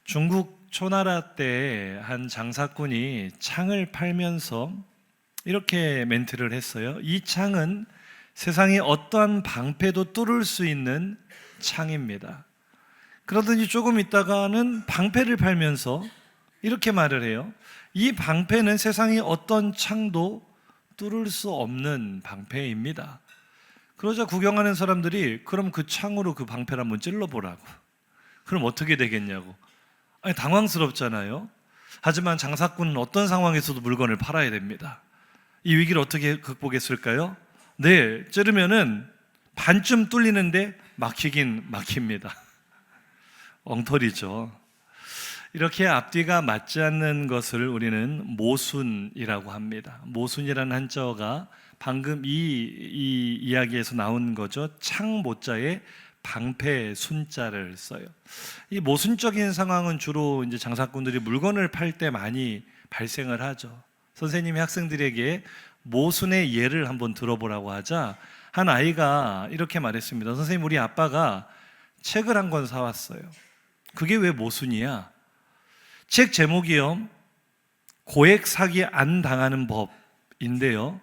중국 초나라 때 한 장사꾼이 창을 팔면서 이렇게 멘트를 했어요. 이 창은 세상의 어떠한 방패도 뚫을 수 있는 창입니다. 그러더니 조금 있다가는 방패를 팔면서 이렇게 말을 해요. 이 방패는 세상의 어떤 창도 뚫을 수 없는 방패입니다. 그러자 구경하는 사람들이 그럼 그 창으로 그 방패를 한번 찔러보라고. 그럼 어떻게 되겠냐고. 아니, 당황스럽잖아요. 하지만 장사꾼은 어떤 상황에서도 물건을 팔아야 됩니다. 이 위기를 어떻게 극복했을까요? 네, 찌르면은 반쯤 뚫리는데 막히긴 막힙니다. 엉터리죠. 이렇게 앞뒤가 맞지 않는 것을 우리는 모순이라고 합니다. 모순이라는 한자어가 방금 이 이야기에서 나온 거죠. 창 모자에 방패 순자를 써요. 이 모순적인 상황은 주로 이제 장사꾼들이 물건을 팔 때 많이 발생을 하죠. 선생님이 학생들에게 모순의 예를 한번 들어보라고 하자 한 아이가 이렇게 말했습니다. 선생님, 우리 아빠가 책을 한 권 사왔어요. 그게 왜 모순이야? 책 제목이요, 고액 사기 안 당하는 법인데요,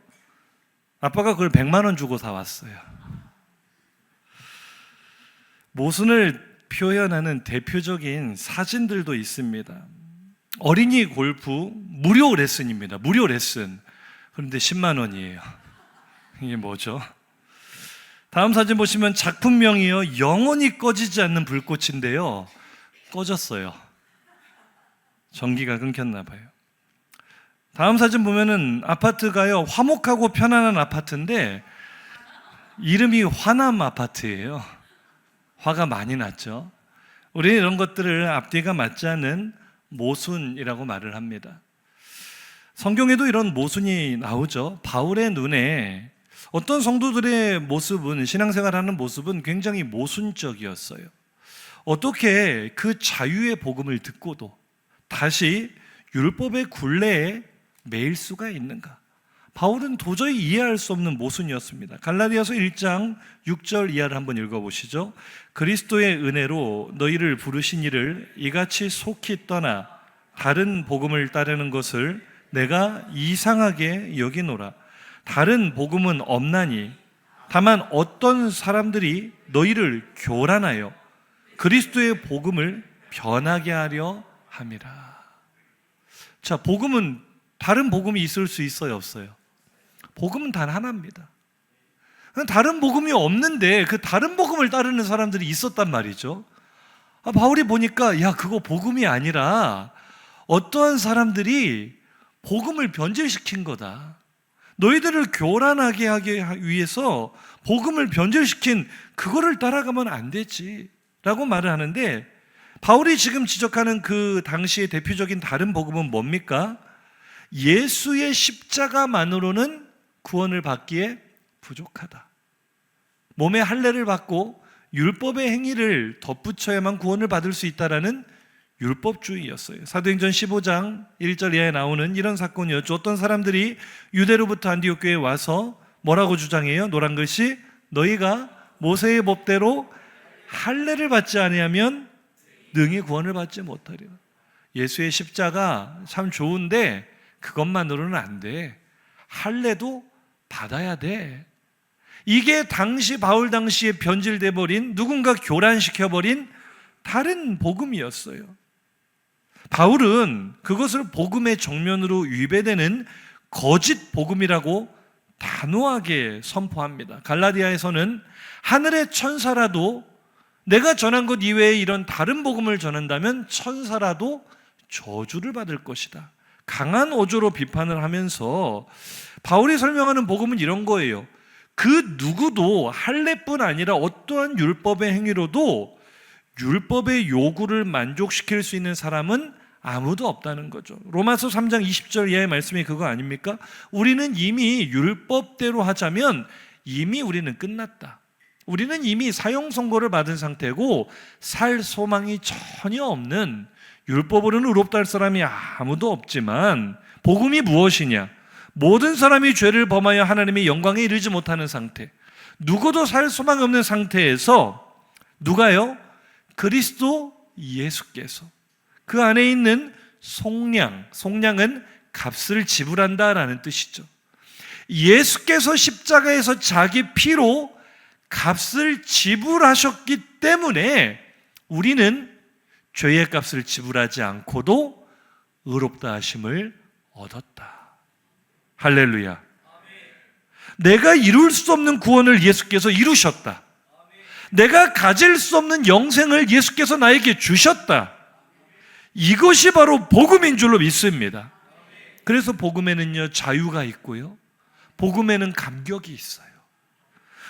아빠가 그걸 100만 원 주고 사왔어요. 모순을 표현하는 대표적인 사진들도 있습니다. 어린이 골프 무료 레슨입니다. 무료 레슨. 그런데 10만 원이에요. 이게 뭐죠? 다음 사진 보시면 작품명이요, 영원히 꺼지지 않는 불꽃인데요, 꺼졌어요. 전기가 끊겼나 봐요. 다음 사진 보면은 아파트가요, 화목하고 편안한 아파트인데 이름이 화남 아파트예요. 화가 많이 났죠. 우리는 이런 것들을 앞뒤가 맞지 않는 모순이라고 말을 합니다. 성경에도 이런 모순이 나오죠. 바울의 눈에 어떤 성도들의 모습은, 신앙생활하는 모습은 굉장히 모순적이었어요. 어떻게 그 자유의 복음을 듣고도 다시 율법의 굴레에 매일 수가 있는가? 바울은 도저히 이해할 수 없는 모순이었습니다. 갈라디아서 1장 6절 이하를 한번 읽어보시죠. 그리스도의 은혜로 너희를 부르신 이를 이같이 속히 떠나 다른 복음을 따르는 것을 내가 이상하게 여기노라. 다른 복음은 없나니 다만 어떤 사람들이 너희를 교란하여 그리스도의 복음을 변하게 하려 함이라. 자, 복음은, 다른 복음이 있을 수 있어요, 없어요? 복음은 단 하나입니다. 다른 복음이 없는데 그 다른 복음을 따르는 사람들이 있었단 말이죠. 바울이 보니까 야, 그거 복음이 아니라 어떠한 사람들이 복음을 변질시킨 거다. 너희들을 교란하게 하기 위해서 복음을 변질시킨 그거를 따라가면 안 되지 라고 말을 하는데, 바울이 지금 지적하는 그 당시의 대표적인 다른 복음은 뭡니까? 예수의 십자가만으로는 구원을 받기에 부족하다. 몸에 할례를 받고 율법의 행위를 덧붙여야만 구원을 받을 수 있다라는 율법주의였어요. 사도행전 15장 1절 이하에 나오는 이런 사건이었죠. 어떤 사람들이 유대로부터 안디옥 교회에 와서 뭐라고 주장해요? 노란 글씨, 너희가 모세의 법대로 할례를 받지 아니하면 능히 구원을 받지 못하리라. 예수의 십자가 참 좋은데 그것만으로는 안 돼. 할례도 받아야 돼. 이게 당시 바울 당시에 변질돼 버린, 누군가 교란시켜버린 다른 복음이었어요. 바울은 그것을 복음의 정면으로 위배되는 거짓 복음이라고 단호하게 선포합니다. 갈라디아에서는 하늘의 천사라도, 내가 전한 것 이외에 이런 다른 복음을 전한다면 천사라도 저주를 받을 것이다. 강한 어조로 비판을 하면서 바울이 설명하는 복음은 이런 거예요. 그 누구도 할례뿐 아니라 어떠한 율법의 행위로도 율법의 요구를 만족시킬 수 있는 사람은 아무도 없다는 거죠. 로마서 3장 20절 이하의 말씀이 그거 아닙니까? 우리는 이미 율법대로 하자면 이미 우리는 끝났다. 우리는 이미 사형 선고를 받은 상태고 살 소망이 전혀 없는, 율법으로는 의롭다 할 사람이 아무도 없지만 복음이 무엇이냐? 모든 사람이 죄를 범하여 하나님의 영광에 이르지 못하는 상태, 누구도 살 소망이 없는 상태에서 누가요? 그리스도 예수께서, 그 안에 있는 속량, 속량은 값을 지불한다라는 뜻이죠. 예수께서 십자가에서 자기 피로 값을 지불하셨기 때문에 우리는 죄의 값을 지불하지 않고도 의롭다 하심을 얻었다. 할렐루야. 내가 이룰 수 없는 구원을 예수께서 이루셨다. 내가 가질 수 없는 영생을 예수께서 나에게 주셨다. 이것이 바로 복음인 줄로 믿습니다. 그래서 복음에는요, 자유가 있고요, 복음에는 감격이 있어요.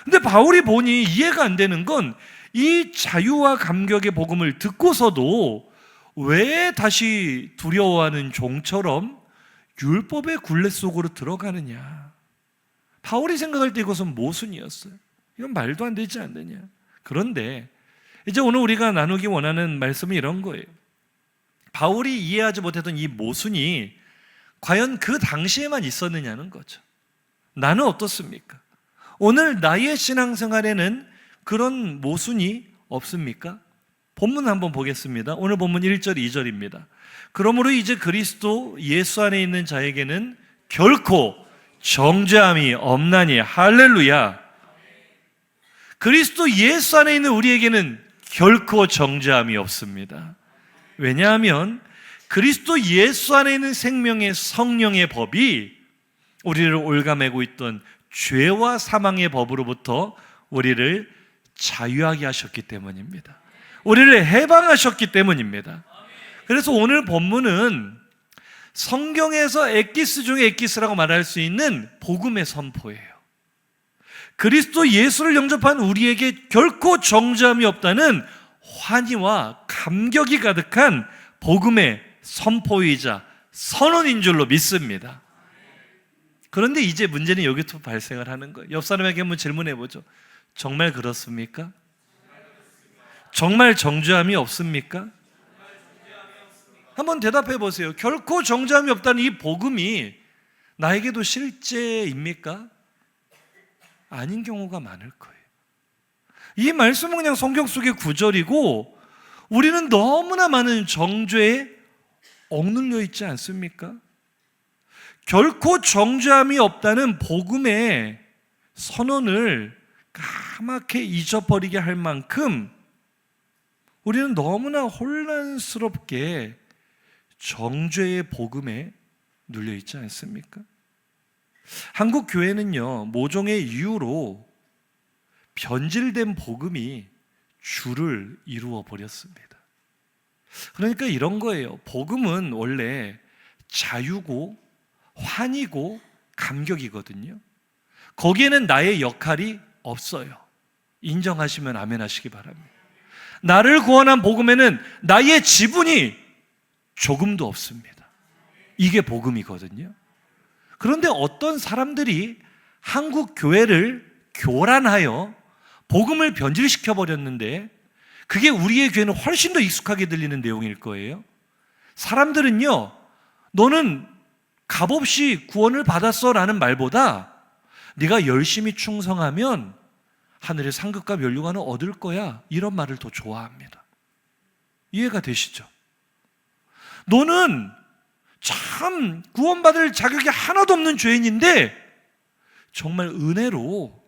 근데 바울이 보니 이해가 안 되는 건 이 자유와 감격의 복음을 듣고서도 왜 다시 두려워하는 종처럼 율법의 굴레 속으로 들어가느냐. 바울이 생각할 때 이것은 모순이었어요. 이건 말도 안 되지 않느냐. 그런데 이제 오늘 우리가 나누기 원하는 말씀은 이런 거예요. 바울이 이해하지 못했던 이 모순이 과연 그 당시에만 있었느냐는 거죠. 나는 어떻습니까? 오늘 나의 신앙생활에는 그런 모순이 없습니까? 본문 한번 보겠습니다. 오늘 본문 1절 2절입니다. 그러므로 이제 그리스도 예수 안에 있는 자에게는 결코 정죄함이 없나니. 할렐루야. 그리스도 예수 안에 있는 우리에게는 결코 정죄함이 없습니다. 왜냐하면 그리스도 예수 안에 있는 생명의 성령의 법이 우리를 올가매고 있던 죄와 사망의 법으로부터 우리를 자유하게 하셨기 때문입니다. 우리를 해방하셨기 때문입니다. 그래서 오늘 본문은 성경에서 엑기스 중에 엑기스라고 말할 수 있는 복음의 선포예요. 그리스도 예수를 영접한 우리에게 결코 정죄함이 없다는 환희와 감격이 가득한 복음의 선포이자 선언인 줄로 믿습니다. 그런데 이제 문제는 여기부터 발생을 하는 거예요. 옆 사람에게 한번 질문해 보죠. 정말 그렇습니까? 정말 정죄함이 없습니까? 한번 대답해 보세요. 결코 정죄함이 없다는 이 복음이 나에게도 실제입니까? 아닌 경우가 많을 거예요. 이 말씀은 그냥 성경 속의 구절이고 우리는 너무나 많은 정죄에 억눌려 있지 않습니까? 결코 정죄함이 없다는 복음의 선언을 까맣게 잊어버리게 할 만큼 우리는 너무나 혼란스럽게 정죄의 복음에 눌려 있지 않습니까? 한국 교회는요, 모종의 이유로 변질된 복음이 주를 이루어 버렸습니다. 그러니까 이런 거예요. 복음은 원래 자유고 환희고 감격이거든요. 거기에는 나의 역할이 없어요. 인정하시면 아멘 하시기 바랍니다. 나를 구원한 복음에는 나의 지분이 조금도 없습니다. 이게 복음이거든요. 그런데 어떤 사람들이 한국 교회를 교란하여 복음을 변질시켜 버렸는데 그게 우리의 귀에는 훨씬 더 익숙하게 들리는 내용일 거예요. 사람들은요, 너는 값없이 구원을 받았어 라는 말보다 네가 열심히 충성하면 하늘의 상급과 면류관을 얻을 거야, 이런 말을 더 좋아합니다. 이해가 되시죠? 너는 참 구원받을 자격이 하나도 없는 죄인인데 정말 은혜로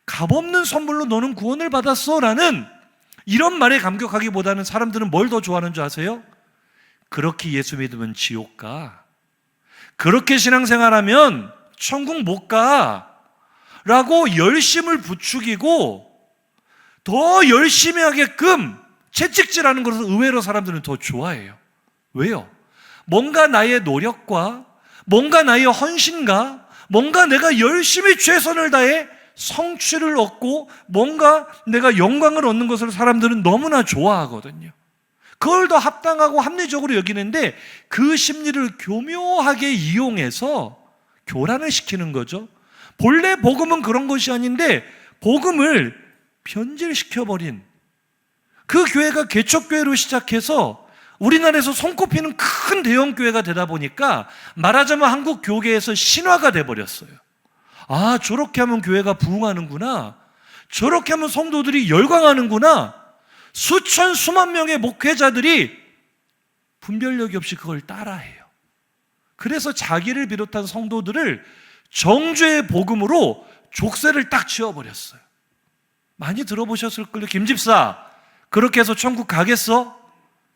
값없는 선물로 너는 구원을 받았어 라는 이런 말에 감격하기보다는 사람들은 뭘 더 좋아하는 줄 아세요? 그렇게 예수 믿으면 지옥 가, 그렇게 신앙생활하면 천국 못 가 라고 열심을 부추기고 더 열심히 하게끔 채찍질하는 것을 의외로 사람들은 더 좋아해요. 왜요? 뭔가 나의 노력과 뭔가 나의 헌신과 뭔가 내가 열심히 최선을 다해 성취를 얻고 뭔가 내가 영광을 얻는 것을 사람들은 너무나 좋아하거든요. 그걸 더 합당하고 합리적으로 여기는데 그 심리를 교묘하게 이용해서 교란을 시키는 거죠. 본래 복음은 그런 것이 아닌데 복음을 변질시켜버린 그 교회가 개척교회로 시작해서 우리나라에서 손꼽히는 큰 대형교회가 되다 보니까 말하자면 한국 교계에서 신화가 돼버렸어요. 아, 저렇게 하면 교회가 부흥하는구나, 저렇게 하면 성도들이 열광하는구나, 수천 수만 명의 목회자들이 분별력이 없이 그걸 따라해요. 그래서 자기를 비롯한 성도들을 정죄의 복음으로 족쇄를 딱 지어버렸어요. 많이 들어보셨을걸요. 김집사, 그렇게 해서 천국 가겠어?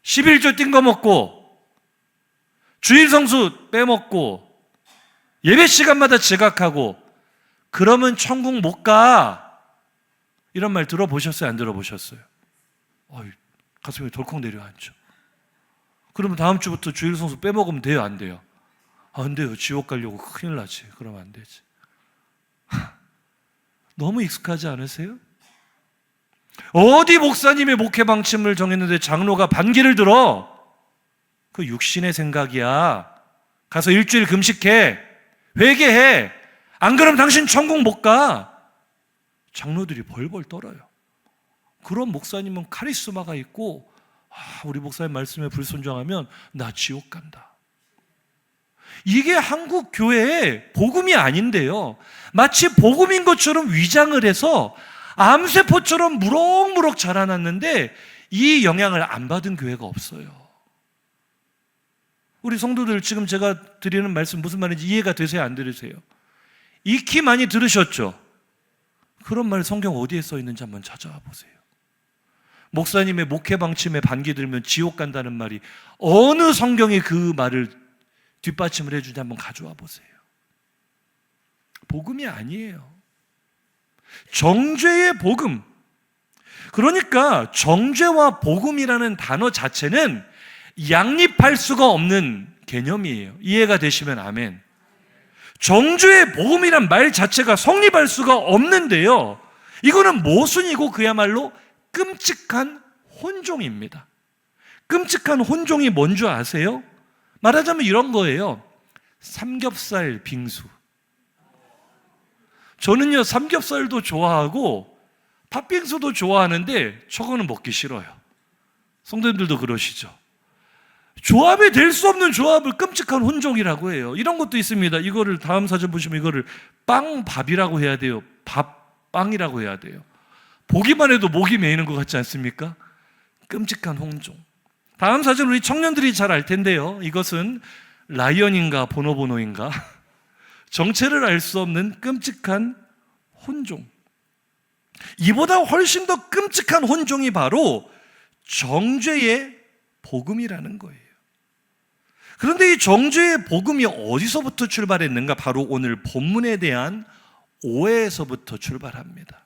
11조 띵 거 먹고, 주일 성수 빼먹고, 예배 시간마다 지각하고, 그러면 천국 못 가. 이런 말 들어보셨어요? 안 들어보셨어요? 가슴이 덜컥 내려앉죠. 그러면 다음 주부터 주일 성수 빼먹으면 돼요? 안 돼요? 안 돼요. 지옥 가려고 큰일 나지. 그러면 안 되지. 너무 익숙하지 않으세요? 어디 목사님의 목회 방침을 정했는데 장로가 반기를 들어? 그 육신의 생각이야. 가서 일주일 금식해. 회개해. 안 그러면 당신 천국 못 가. 장로들이 벌벌 떨어요. 그런 목사님은 카리스마가 있고, 우리 목사님 말씀에 불순종하면 나 지옥 간다. 이게 한국 교회의 복음이 아닌데요, 마치 복음인 것처럼 위장을 해서 암세포처럼 무럭무럭 자라났는데 이 영향을 안 받은 교회가 없어요. 우리 성도들, 지금 제가 드리는 말씀 무슨 말인지 이해가 되세요? 안 들으세요? 익히 많이 들으셨죠? 그런 말 성경 어디에 써 있는지 한번 찾아와 보세요. 목사님의 목회 방침에 반기 들면 지옥 간다는 말이 어느 성경이 그 말을 뒷받침을 해주는지 한번 가져와 보세요. 복음이 아니에요. 정죄의 복음. 그러니까 정죄와 복음이라는 단어 자체는 양립할 수가 없는 개념이에요. 이해가 되시면 아멘. 정죄의 복음이란 말 자체가 성립할 수가 없는데요, 이거는 모순이고 그야말로 끔찍한 혼종입니다. 끔찍한 혼종이 뭔지 아세요? 말하자면 이런 거예요. 삼겹살 빙수. 저는요, 삼겹살도 좋아하고 팥빙수도 좋아하는데 저거는 먹기 싫어요. 성도님들도 그러시죠? 조합이 될 수 없는 조합을 끔찍한 혼종이라고 해요. 이런 것도 있습니다. 이거를 다음 사전 보시면 이거를 빵밥이라고 해야 돼요? 밥빵이라고 해야 돼요? 보기만 해도 목이 메이는 것 같지 않습니까? 끔찍한 혼종. 다음 사전 우리 청년들이 잘 알 텐데요, 이것은 라이언인가 보노보노인가 정체를 알 수 없는 끔찍한 혼종. 이보다 훨씬 더 끔찍한 혼종이 바로 정죄의 복음이라는 거예요. 그런데 이 정죄의 복음이 어디서부터 출발했는가? 바로 오늘 본문에 대한 오해에서부터 출발합니다.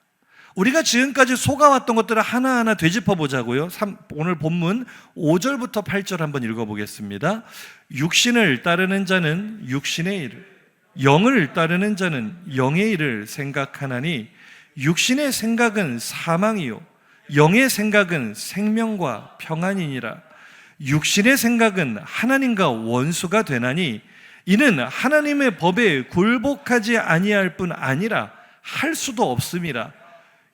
우리가 지금까지 속아왔던 것들을 하나하나 되짚어 보자고요. 오늘 본문 5절부터 8절 한번 읽어보겠습니다. 육신을 따르는 자는 육신의 일을, 영을 따르는 자는 영의 일을 생각하나니 육신의 생각은 사망이요 영의 생각은 생명과 평안이니라. 육신의 생각은 하나님과 원수가 되나니 이는 하나님의 법에 굴복하지 아니할 뿐 아니라 할 수도 없음이라.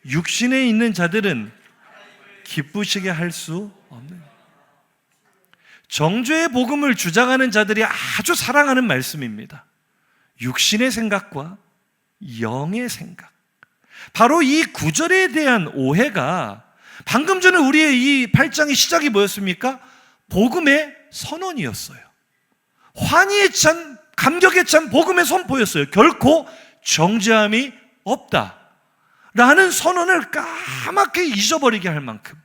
육신에 있는 자들은 기쁘시게 할 수 없는. 정죄의 복음을 주장하는 자들이 아주 사랑하는 말씀입니다. 육신의 생각과 영의 생각. 바로 이 구절에 대한 오해가, 방금 전에 우리의 이 8장의 시작이 뭐였습니까? 복음의 선언이었어요. 환희에 찬, 감격에 찬 복음의 선포였어요. 결코 정죄함이 없다 라는 선언을 까맣게 잊어버리게 할 만큼,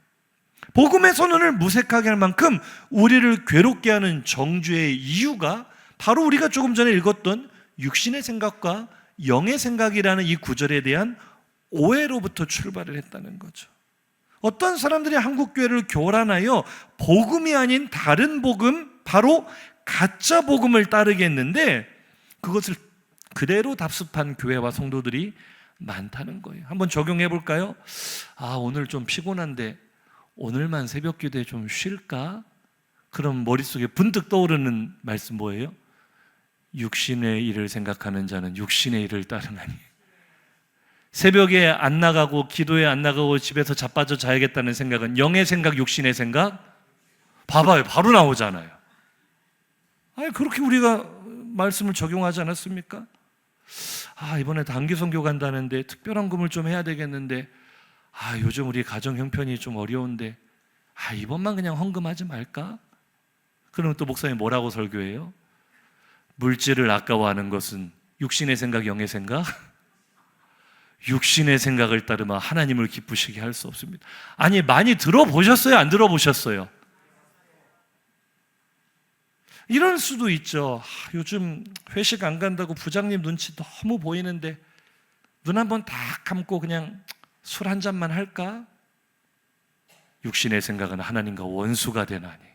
복음의 선언을 무색하게 할 만큼 우리를 괴롭게 하는 정죄의 이유가 바로 우리가 조금 전에 읽었던 육신의 생각과 영의 생각이라는 이 구절에 대한 오해로부터 출발을 했다는 거죠. 어떤 사람들이 한국교회를 교란하여 복음이 아닌 다른 복음, 바로 가짜 복음을 따르게 했는데 그것을 그대로 답습한 교회와 성도들이 많다는 거예요. 한번 적용해 볼까요? 오늘 좀 피곤한데 오늘만 새벽 기도에 좀 쉴까? 그럼 머릿속에 분뜩 떠오르는 말씀 뭐예요? 육신의 일을 생각하는 자는 육신의 일을 따르나니. 새벽에 안 나가고 기도에 안 나가고 집에서 자빠져 자야겠다는 생각은 영의 생각, 육신의 생각? 봐봐요, 바로 나오잖아요. 그렇게 우리가 말씀을 적용하지 않았습니까? 이번에 단기 선교 간다는데 특별한 금을 좀 해야 되겠는데, 요즘 우리 가정 형편이 좀 어려운데, 이번만 그냥 헌금하지 말까? 그러면 또 목사님 뭐라고 설교해요? 물질을 아까워하는 것은 육신의 생각, 영의 생각? 육신의 생각을 따르면 하나님을 기쁘시게 할 수 없습니다. 아니, 많이 들어보셨어요? 안 들어보셨어요? 이럴 수도 있죠. 요즘 회식 안 간다고 부장님 눈치 너무 보이는데 눈 한번 딱 감고 그냥 술 한 잔만 할까? 육신의 생각은 하나님과 원수가 되나니.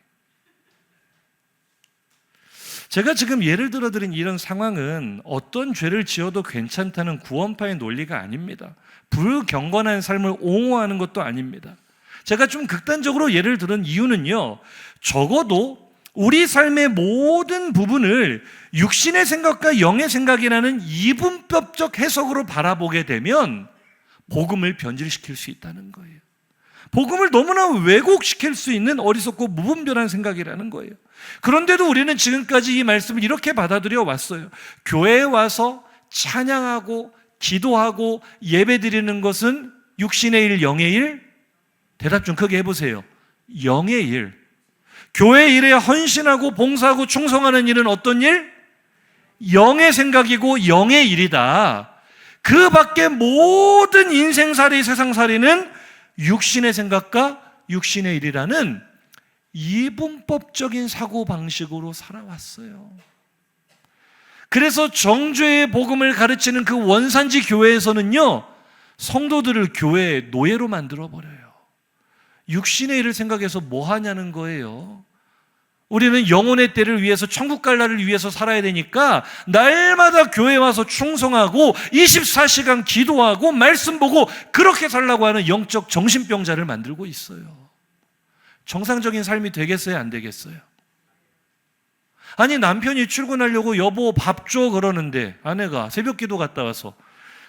제가 지금 예를 들어드린 이런 상황은 어떤 죄를 지어도 괜찮다는 구원파의 논리가 아닙니다. 불경건한 삶을 옹호하는 것도 아닙니다. 제가 좀 극단적으로 예를 들은 이유는요, 적어도 우리 삶의 모든 부분을 육신의 생각과 영의 생각이라는 이분법적 해석으로 바라보게 되면 복음을 변질시킬 수 있다는 거예요. 복음을 너무나 왜곡시킬 수 있는 어리석고 무분별한 생각이라는 거예요. 그런데도 우리는 지금까지 이 말씀을 이렇게 받아들여 왔어요. 교회에 와서 찬양하고 기도하고 예배드리는 것은 육신의 일, 영의 일? 대답 좀 크게 해보세요. 영의 일. 교회 일에 헌신하고 봉사하고 충성하는 일은 어떤 일? 영의 생각이고 영의 일이다. 그 밖에 모든 인생살이, 세상살이는 육신의 생각과 육신의 일이라는 이분법적인 사고방식으로 살아왔어요. 그래서 정죄의 복음을 가르치는 그 원산지 교회에서는요, 성도들을 교회의 노예로 만들어버려요. 육신의 일을 생각해서 뭐 하냐는 거예요. 우리는 영혼의 때를 위해서, 천국 갈 날을 위해서 살아야 되니까 날마다 교회 와서 충성하고 24시간 기도하고 말씀 보고 그렇게 살라고 하는 영적 정신병자를 만들고 있어요. 정상적인 삶이 되겠어요? 안 되겠어요? 아니, 남편이 출근하려고 여보 밥 줘 그러는데 아내가 새벽 기도 갔다 와서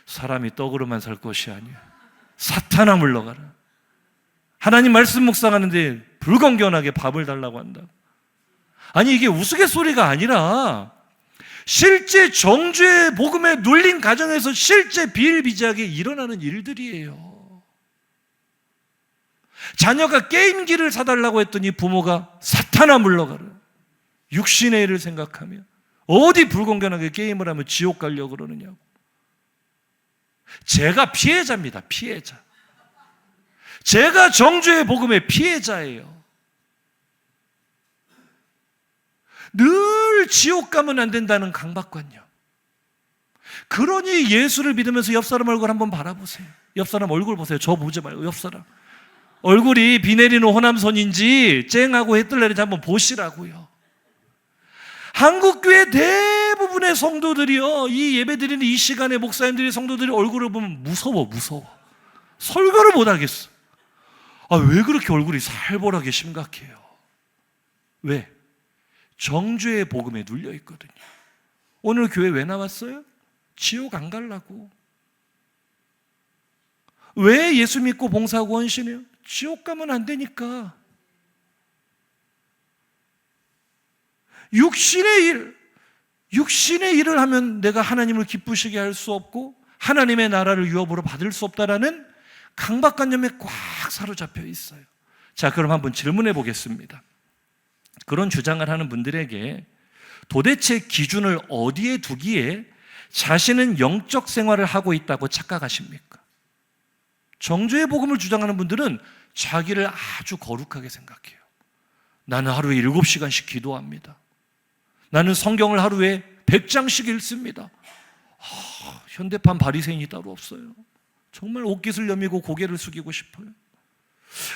사람이 떡으로만 살 것이 아니야. 사탄아 물러가라. 하나님 말씀 묵상하는데 불건전하게 밥을 달라고 한다. 아니, 이게 우스갯소리가 아니라 실제 정죄의 복음에 눌린 가정에서 실제 비일비재하게 일어나는 일들이에요. 자녀가 게임기를 사달라고 했더니 부모가 사탄아 물러가라. 육신의 일을 생각하며 어디 불건전하게 게임을 하면 지옥 가려고 그러느냐고. 제가 피해자입니다. 피해자. 제가 정죄의 복음의 피해자예요. 늘 지옥 가면 안 된다는 강박관념. 그러니 예수를 믿으면서 옆 사람 얼굴 한번 바라보세요. 옆 사람 얼굴 보세요. 저 보지 말고 옆 사람 얼굴이 비 내리는 호남선인지 쨍하고 해 뜰 날인지 한번 보시라고요. 한국교회 대부분의 성도들이요, 이 예배드리는 이 시간에 목사님들이 성도들이 얼굴을 보면 무서워. 설교를 못 하겠어. 왜 그렇게 얼굴이 살벌하게 심각해요? 왜? 정죄의 복음에 눌려 있거든요. 오늘 교회 왜 나왔어요? 지옥 안 가려고. 왜 예수 믿고 봉사하고 헌신해요? 지옥 가면 안 되니까. 육신의 일을 하면 내가 하나님을 기쁘시게 할 수 없고 하나님의 나라를 유업으로 받을 수 없다라는 강박관념에 꽉 사로잡혀 있어요. 자, 그럼 한번 질문해 보겠습니다. 그런 주장을 하는 분들에게 도대체 기준을 어디에 두기에 자신은 영적 생활을 하고 있다고 착각하십니까? 정죄의 복음을 주장하는 분들은 자기를 아주 거룩하게 생각해요. 나는 하루에 7시간씩 기도합니다. 나는 성경을 하루에 100장씩 읽습니다. 현대판 바리새인이 따로 없어요. 정말 옷깃을 여미고 고개를 숙이고 싶어요.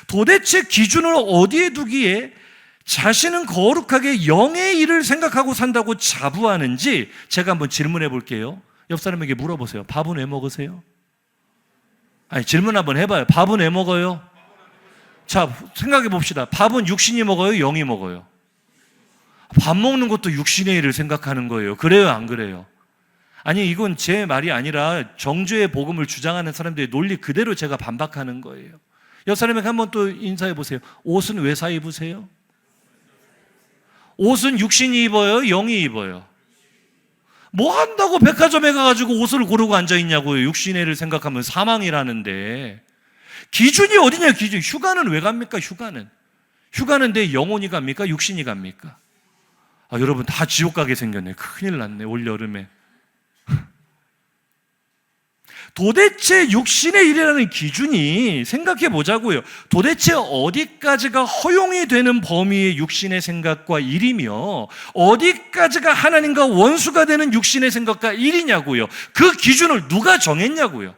도대체 기준을 어디에 두기에 자신은 거룩하게 영의 일을 생각하고 산다고 자부하는지 제가 한번 질문해 볼게요. 옆 사람에게 물어보세요. 밥은 왜 먹으세요? 아니, 질문 한번 해봐요. 밥은 왜 먹어요? 자, 생각해 봅시다. 밥은 육신이 먹어요? 영이 먹어요? 밥 먹는 것도 육신의 일을 생각하는 거예요. 그래요? 안 그래요? 아니, 이건 제 말이 아니라 정죄의 복음을 주장하는 사람들의 논리 그대로 제가 반박하는 거예요. 옆 사람에게 한번 또 인사해 보세요. 옷은 왜 사 입으세요? 옷은 육신이 입어요? 영이 입어요? 뭐 한다고 백화점에 가가지고 옷을 고르고 앉아있냐고요. 육신의 일을 생각하면 사망이라는데. 기준이 어디냐, 기준. 휴가는 왜 갑니까, 휴가는? 휴가는 내 영혼이 갑니까? 육신이 갑니까? 여러분 다 지옥 가게 생겼네. 큰일 났네, 올 여름에. 도대체 육신의 일이라는 기준이 생각해 보자고요. 도대체 어디까지가 허용이 되는 범위의 육신의 생각과 일이며 어디까지가 하나님과 원수가 되는 육신의 생각과 일이냐고요. 그 기준을 누가 정했냐고요.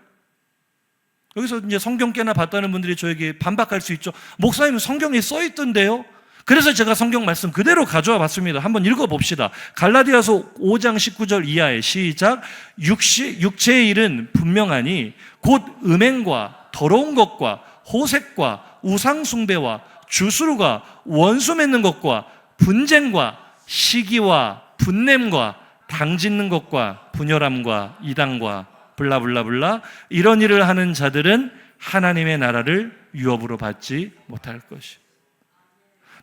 여기서 이제 성경 깨나 봤다는 분들이 저에게 반박할 수 있죠. 목사님, 성경에 써 있던데요. 그래서 제가 성경 말씀 그대로 가져와 봤습니다. 한번 읽어봅시다. 갈라디아서 5장 19절 이하에 시작. 육체의 일은 분명하니 곧 음행과 더러운 것과 호색과 우상숭배와 주술과 원수 맺는 것과 분쟁과 시기와 분냄과 당짓는 것과 분열함과 이단과 블라블라블라, 이런 일을 하는 자들은 하나님의 나라를 유업으로 받지 못할 것이.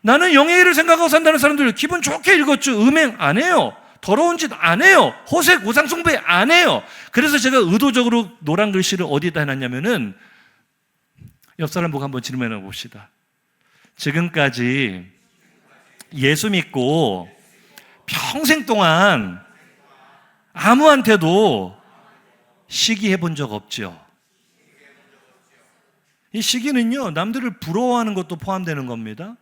나는 영의 일을 생각하고 산다는 사람들 기분 좋게 읽었죠. 음행 안 해요. 더러운 짓 안 해요. 호색, 우상숭배 안 해요. 그래서 제가 의도적으로 노란 글씨를 어디다 해놨냐면은, 옆 사람 보고 한번 질문해 봅시다. 지금까지 예수 믿고 평생 동안 아무한테도 시기해 본 적 없죠? 이 시기는요, 남들을 부러워하는 것도 포함되는 겁니다.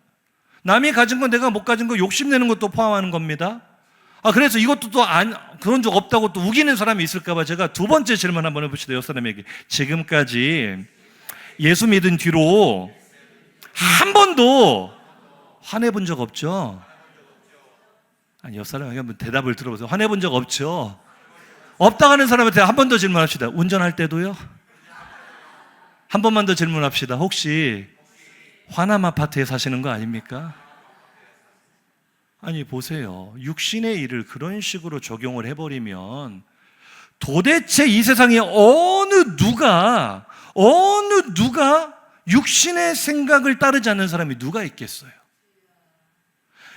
남이 가진 거 내가 못 가진 거 욕심내는 것도 포함하는 겁니다. 그래서 이것도 또 그런 적 없다고 또 우기는 사람이 있을까봐 제가 두 번째 질문 한번 해봅시다. 옆 사람에게. 지금까지 예수 믿은 뒤로 한 번도 화내본 적 없죠? 아니, 옆 사람에게 한번 대답을 들어보세요. 화내본 적 없죠? 없다고 하는 사람한테 한 번 더 질문합시다. 운전할 때도요? 한 번만 더 질문합시다. 혹시 화남 아파트에 사시는 거 아닙니까? 아니, 보세요. 육신의 일을 그런 식으로 적용을 해버리면 도대체 이 세상에 어느 누가 육신의 생각을 따르지 않는 사람이 누가 있겠어요?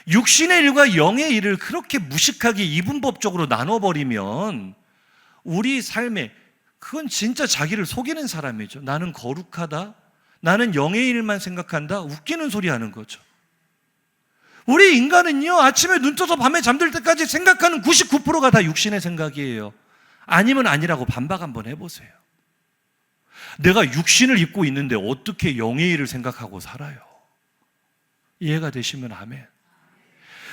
육신의 일과 영의 일을 그렇게 무식하게 이분법적으로 나눠버리면 우리 삶에, 그건 진짜 자기를 속이는 사람이죠. 나는 거룩하다, 나는 영의 일만 생각한다, 웃기는 소리 하는 거죠. 우리 인간은요, 아침에 눈 떠서 밤에 잠들 때까지 생각하는 99%가 다 육신의 생각이에요. 아니면 아니라고 반박 한번 해보세요. 내가 육신을 입고 있는데 어떻게 영의 일을 생각하고 살아요? 이해가 되시면 아멘.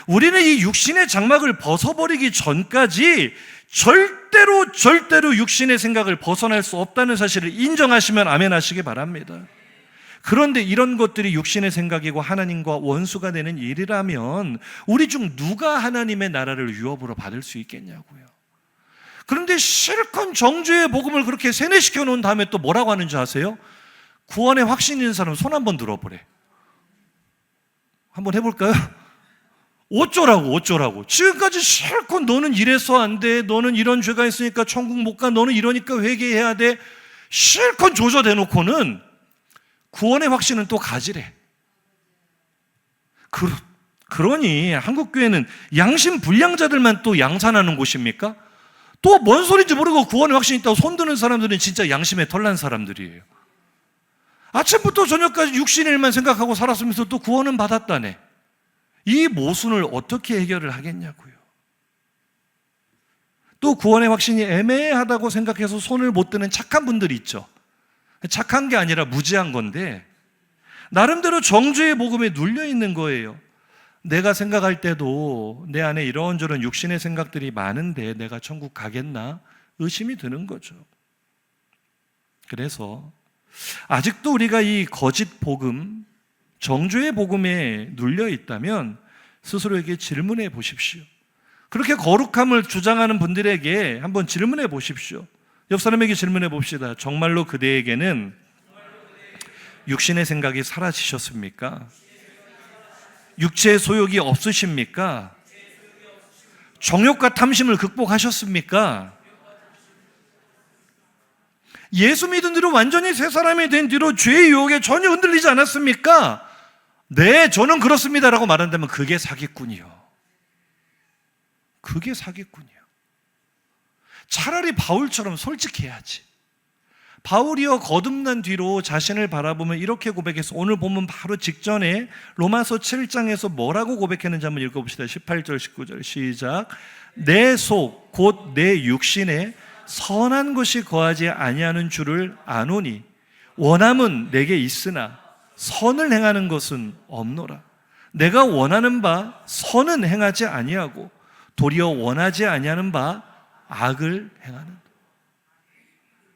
우리는 이 육신의 장막을 벗어버리기 전까지 절대로 육신의 생각을 벗어날 수 없다는 사실을 인정하시면 아멘 하시기 바랍니다. 그런데 이런 것들이 육신의 생각이고 하나님과 원수가 되는 일이라면 우리 중 누가 하나님의 나라를 유업으로 받을 수 있겠냐고요. 그런데 실컷 정죄의 복음을 그렇게 세뇌시켜 놓은 다음에 또 뭐라고 하는지 아세요? 구원에 확신 있는 사람 손 한번 들어보래. 한번 해볼까요? 어쩌라고. 지금까지 실컷 너는 이래서 안 돼, 너는 이런 죄가 있으니까 천국 못 가, 너는 이러니까 회개해야 돼, 실컷 조져대놓고는 구원의 확신은 또 가지래. 그러니 한국교회는 양심 불량자들만 또 양산하는 곳입니까? 또 뭔 소리인지 모르고 구원의 확신이 있다고 손드는 사람들은 진짜 양심에 털난 사람들이에요. 아침부터 저녁까지 육신의 일만 생각하고 살았으면서 또 구원은 받았다네. 이 모순을 어떻게 해결을 하겠냐고요. 또 구원의 확신이 애매하다고 생각해서 손을 못 드는 착한 분들이 있죠. 착한 게 아니라 무지한 건데 나름대로 정죄의 복음에 눌려 있는 거예요. 내가 생각할 때도 내 안에 이런저런 육신의 생각들이 많은데 내가 천국 가겠나? 의심이 드는 거죠. 그래서 아직도 우리가 이 거짓 복음, 정죄의 복음에 눌려 있다면 스스로에게 질문해 보십시오. 그렇게 거룩함을 주장하는 분들에게 한번 질문해 보십시오. 옆 사람에게 질문해 봅시다. 정말로 그대에게는 육신의 생각이 사라지셨습니까? 육체의 소욕이 없으십니까? 정욕과 탐심을 극복하셨습니까? 예수 믿은 뒤로 완전히 새 사람이 된 뒤로 죄의 유혹에 전혀 흔들리지 않았습니까? 네, 저는 그렇습니다라고 말한다면 그게 사기꾼이요. 그게 사기꾼이요. 차라리 바울처럼 솔직해야지. 바울이여 거듭난 뒤로 자신을 바라보면 이렇게 고백해서 오늘 본문 바로 직전에 로마서 7장에서 뭐라고 고백했는지 한번 읽어봅시다. 18절 19절 시작. 내 속 곧 내 육신에 선한 것이 거하지 아니하는 줄을 아노니 원함은 내게 있으나 선을 행하는 것은 없노라. 내가 원하는 바 선은 행하지 아니하고 도리어 원하지 아니하는 바 악을 행하는.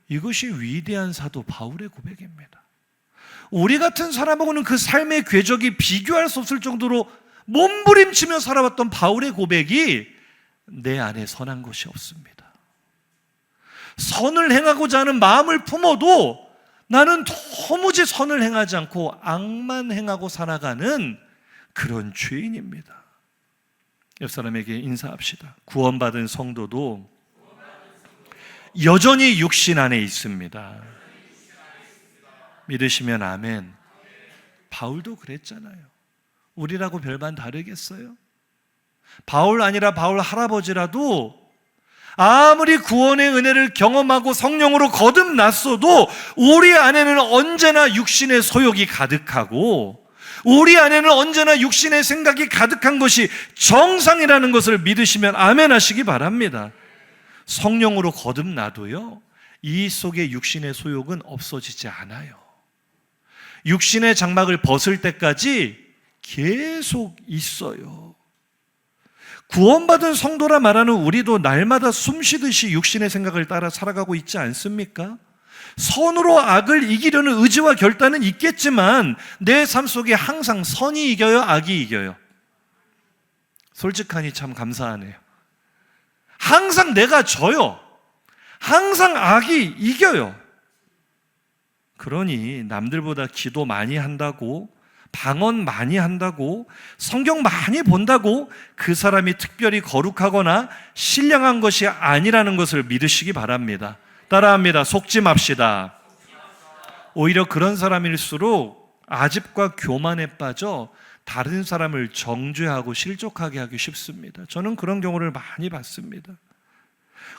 이것이 위대한 사도 바울의 고백입니다. 우리 같은 사람하고는 그 삶의 궤적이 비교할 수 없을 정도로 몸부림치며 살아왔던 바울의 고백이 내 안에 선한 것이 없습니다. 선을 행하고자 하는 마음을 품어도 나는 도무지 선을 행하지 않고 악만 행하고 살아가는 그런 죄인입니다. 옆 사람에게 인사합시다. 구원받은 성도도 여전히 육신 안에 있습니다. 믿으시면 아멘. 바울도 그랬잖아요. 우리라고 별반 다르겠어요? 바울 아니라 바울 할아버지라도 아무리 구원의 은혜를 경험하고 성령으로 거듭났어도 우리 안에는 언제나 육신의 소욕이 가득하고 우리 안에는 언제나 육신의 생각이 가득한 것이 정상이라는 것을 믿으시면 아멘 하시기 바랍니다. 성령으로 거듭나도요, 이 속에 육신의 소욕은 없어지지 않아요. 육신의 장막을 벗을 때까지 계속 있어요. 구원받은 성도라 말하는 우리도 날마다 숨쉬듯이 육신의 생각을 따라 살아가고 있지 않습니까? 선으로 악을 이기려는 의지와 결단은 있겠지만 내 삶 속에 항상 선이 이겨요, 악이 이겨요? 솔직하니 참 감사하네요. 항상 내가 져요. 항상 악이 이겨요. 그러니 남들보다 기도 많이 한다고, 방언 많이 한다고, 성경 많이 본다고 그 사람이 특별히 거룩하거나 신령한 것이 아니라는 것을 믿으시기 바랍니다. 따라합니다. 속지 맙시다. 오히려 그런 사람일수록 아집과 교만에 빠져 다른 사람을 정죄하고 실족하게 하기 쉽습니다. 저는 그런 경우를 많이 봤습니다.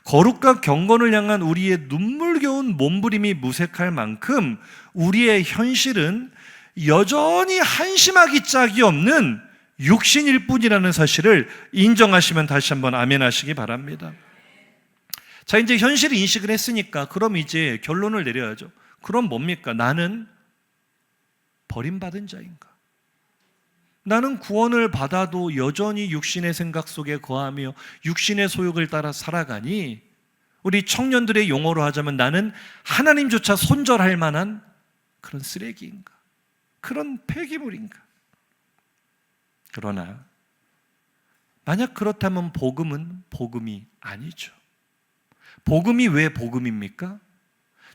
거룩과 경건을 향한 우리의 눈물겨운 몸부림이 무색할 만큼 우리의 현실은 여전히 한심하기 짝이 없는 육신일 뿐이라는 사실을 인정하시면 다시 한번 아멘 하시기 바랍니다. 자, 이제 현실을 인식을 했으니까 그럼 이제 결론을 내려야죠. 그럼 뭡니까? 나는 버림받은 자인가? 나는 구원을 받아도 여전히 육신의 생각 속에 거하며 육신의 소욕을 따라 살아가니 우리 청년들의 용어로 하자면 나는 하나님조차 손절할 만한 그런 쓰레기인가? 그런 폐기물인가? 그러나 만약 그렇다면 복음은 복음이 아니죠. 복음이 왜 복음입니까?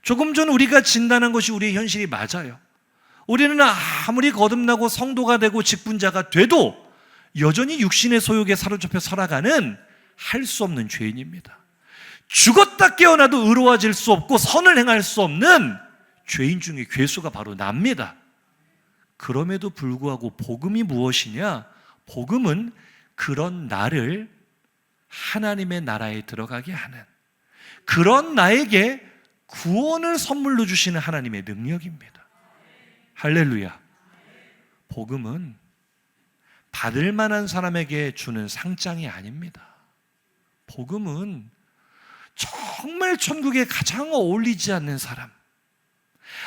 조금 전 우리가 진단한 것이 우리의 현실이 맞아요. 우리는 아무리 거듭나고 성도가 되고 직분자가 돼도 여전히 육신의 소욕에 사로잡혀 살아가는 할 수 없는 죄인입니다. 죽었다 깨어나도 의로워질 수 없고 선을 행할 수 없는 죄인 중에 괴수가 바로 납니다. 그럼에도 불구하고 복음이 무엇이냐? 복음은 그런 나를 하나님의 나라에 들어가게 하는, 그런 나에게 구원을 선물로 주시는 하나님의 능력입니다. 할렐루야. 복음은 받을 만한 사람에게 주는 상장이 아닙니다. 복음은 정말 천국에 가장 어울리지 않는 사람,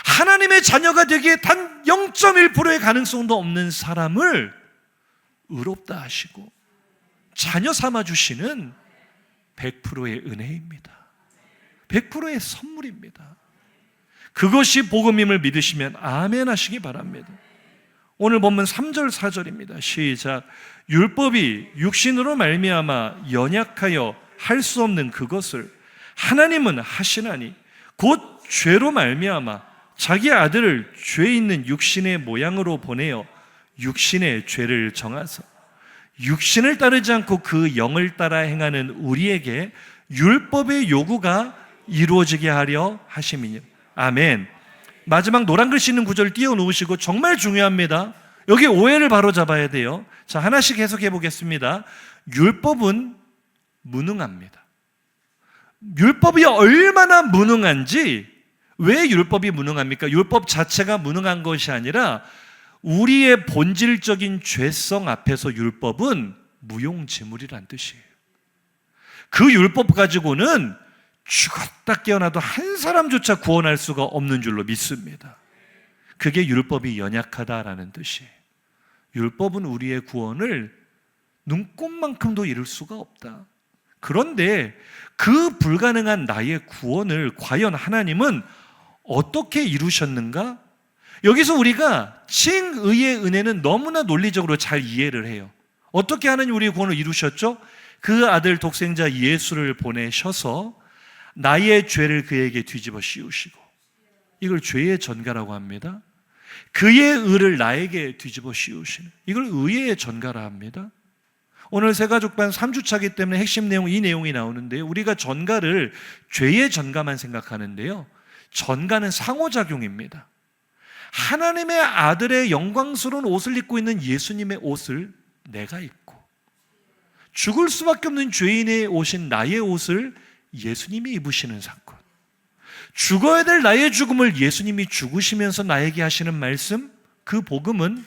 하나님의 자녀가 되기에 단 0.1%의 가능성도 없는 사람을 의롭다 하시고 자녀 삼아 주시는 100%의 은혜입니다. 100%의 선물입니다. 그것이 복음임을 믿으시면 아멘 하시기 바랍니다. 오늘 본문 3절 4절입니다. 시작. 율법이 육신으로 말미암아 연약하여 할 수 없는 그것을 하나님은 하시나니 곧 죄로 말미암아 자기 아들을 죄 있는 육신의 모양으로 보내어 육신의 죄를 정하사 육신을 따르지 않고 그 영을 따라 행하는 우리에게 율법의 요구가 이루어지게 하려 하심이니. 아멘. 마지막 노란 글씨 있는 구절을 띄워놓으시고 정말 중요합니다. 여기 오해를 바로잡아야 돼요. 자, 하나씩 해석해 보겠습니다. 율법은 무능합니다. 율법이 얼마나 무능한지 왜 율법이 무능합니까? 율법 자체가 무능한 것이 아니라 우리의 본질적인 죄성 앞에서 율법은 무용지물이란 뜻이에요. 그 율법 가지고는 죽었다 깨어나도 한 사람조차 구원할 수가 없는 줄로 믿습니다. 그게 율법이 연약하다라는 뜻이에요. 율법은 우리의 구원을 눈꼽만큼도 이룰 수가 없다. 그런데 그 불가능한 나의 구원을 과연 하나님은 어떻게 이루셨는가? 여기서 우리가 칭의의 은혜는 너무나 논리적으로 잘 이해를 해요. 어떻게 하나님 우리의 구원을 이루셨죠? 그 아들 독생자 예수를 보내셔서 나의 죄를 그에게 뒤집어 씌우시고, 이걸 죄의 전가라고 합니다. 그의 의를 나에게 뒤집어 씌우시는, 이걸 의의 전가라 합니다. 오늘 새가족반 3주차기 때문에 핵심 내용, 이 내용이 나오는데요, 우리가 전가를 죄의 전가만 생각하는데요, 전가는 상호작용입니다. 하나님의 아들의 영광스러운 옷을 입고 있는 예수님의 옷을 내가 입고, 죽을 수밖에 없는 죄인의 옷인 나의 옷을 예수님이 입으시는 사건, 죽어야 될 나의 죽음을 예수님이 죽으시면서 나에게 하시는 말씀, 그 복음은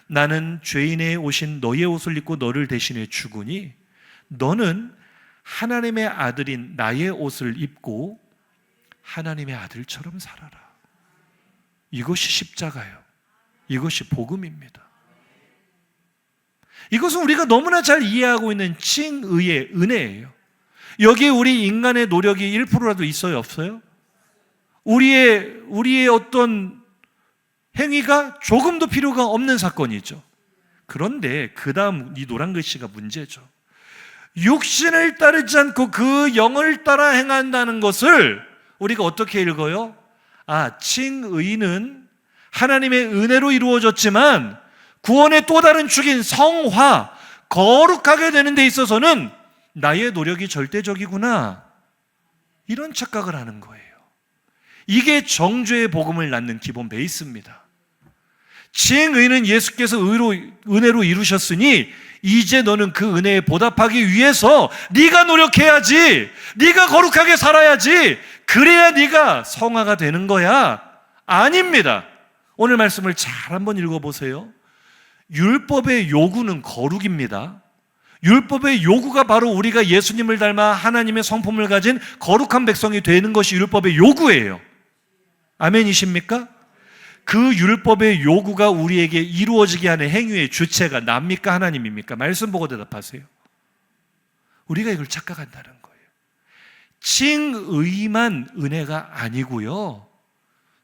나는 죄인의 옷인 너의 옷을 입고 너를 대신해 죽으니 너는 하나님의 아들인 나의 옷을 입고 하나님의 아들처럼 살아라. 이것이 십자가예요. 이것이 복음입니다. 이것은 우리가 너무나 잘 이해하고 있는 칭의의 은혜예요. 여기에 우리 인간의 노력이 1%라도 있어요, 없어요? 우리의 어떤 행위가 조금도 필요가 없는 사건이죠. 그런데 그 다음 이 노란 글씨가 문제죠. 육신을 따르지 않고 그 영을 따라 행한다는 것을 우리가 어떻게 읽어요? 칭의는 하나님의 은혜로 이루어졌지만 구원의 또 다른 축인 성화, 거룩하게 되는 데 있어서는 나의 노력이 절대적이구나, 이런 착각을 하는 거예요. 이게 정죄의 복음을 낳는 기본 베이스입니다. 칭의는 예수께서 은혜로 이루셨으니 이제 너는 그 은혜에 보답하기 위해서 네가 노력해야지, 네가 거룩하게 살아야지, 그래야 네가 성화가 되는 거야. 아닙니다. 오늘 말씀을 잘 한번 읽어보세요. 율법의 요구는 거룩입니다. 율법의 요구가 바로 우리가 예수님을 닮아 하나님의 성품을 가진 거룩한 백성이 되는 것이 율법의 요구예요. 아멘이십니까? 그 율법의 요구가 우리에게 이루어지게 하는 행위의 주체가 납니까? 하나님입니까? 말씀 보고 대답하세요. 우리가 이걸 착각한다는 거예요. 칭의만 은혜가 아니고요,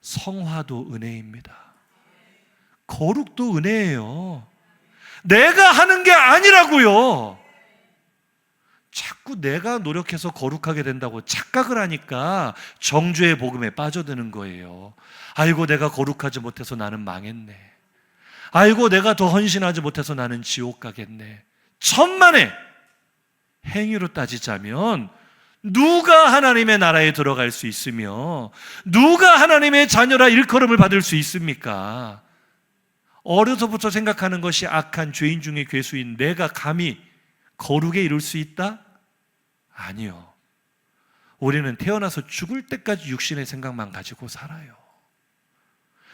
성화도 은혜입니다. 거룩도 은혜예요. 내가 하는 게 아니라고요. 자꾸 내가 노력해서 거룩하게 된다고 착각을 하니까 정죄의 복음에 빠져드는 거예요. 아이고, 내가 거룩하지 못해서 나는 망했네. 아이고, 내가 더 헌신하지 못해서 나는 지옥 가겠네. 천만에 행위로 따지자면 누가 하나님의 나라에 들어갈 수 있으며 누가 하나님의 자녀라 일컬음을 받을 수 있습니까? 어려서부터 생각하는 것이 악한 죄인 중에 괴수인 내가 감히 거룩에 이룰 수 있다? 아니요. 우리는 태어나서 죽을 때까지 육신의 생각만 가지고 살아요.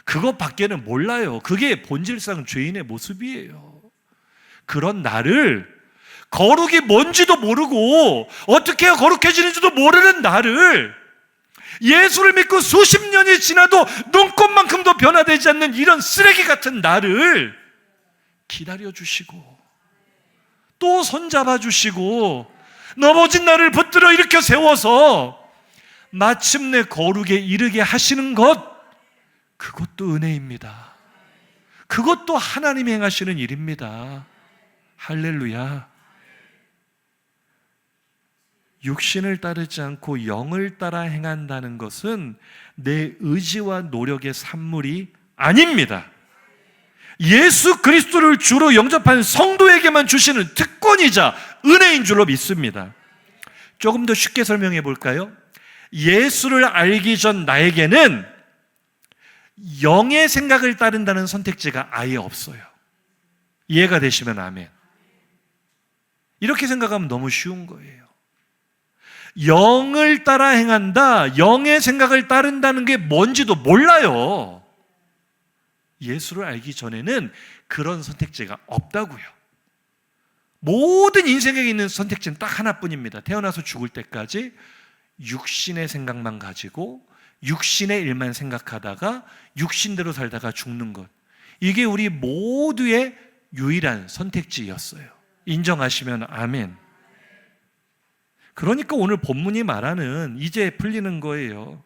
그것밖에는 몰라요. 그게 본질상 죄인의 모습이에요. 그런 나를, 거룩이 뭔지도 모르고 어떻게 거룩해지는지도 모르는 나를, 예수를 믿고 수십 년이 지나도 눈꽃만큼도 변화되지 않는 이런 쓰레기 같은 나를 기다려주시고 또 손잡아 주시고 넘어진 나를 붙들어 일으켜 세워서 마침내 거룩에 이르게 하시는 것, 그것도 은혜입니다. 그것도 하나님이 행하시는 일입니다. 할렐루야. 육신을 따르지 않고 영을 따라 행한다는 것은 내 의지와 노력의 산물이 아닙니다. 예수 그리스도를 주로 영접한 성도에게만 주시는 특권이자 은혜인 줄로 믿습니다. 조금 더 쉽게 설명해 볼까요? 예수를 알기 전 나에게는 영의 생각을 따른다는 선택지가 아예 없어요. 이해가 되시면 아멘. 이렇게 생각하면 너무 쉬운 거예요. 영을 따라 행한다, 영의 생각을 따른다는 게 뭔지도 몰라요. 예수를 알기 전에는 그런 선택지가 없다고요. 모든 인생에 있는 선택지는 딱 하나뿐입니다. 태어나서 죽을 때까지 육신의 생각만 가지고 육신의 일만 생각하다가 육신대로 살다가 죽는 것. 이게 우리 모두의 유일한 선택지였어요. 인정하시면 아멘. 그러니까 오늘 본문이 말하는 이제 풀리는 거예요.